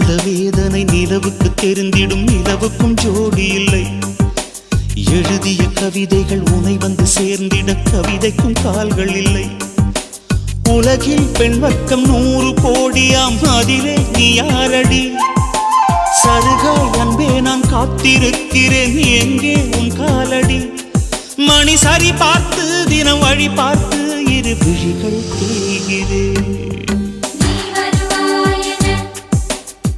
இந்த வேதனை நிலவுக்கு தெரிந்திடும், நிலவுக்கும் ஜோடி இல்லை. எழுதிய கவிதைகள் உனை வந்து சேர்ந்திட கவிதைக்கும் கால்கள் இல்லை. உலகில் பெண் வர்க்கம் 100 கோடியாம், அதிலே நீ யாரடி? சருகாய் அன்பே நான் காத்திருக்கிறேன், எங்கே உன் காலடி? மணி சரி பார்த்து தினம் வழி பார்த்து இரு விழிகள் தேய்கிறேன்.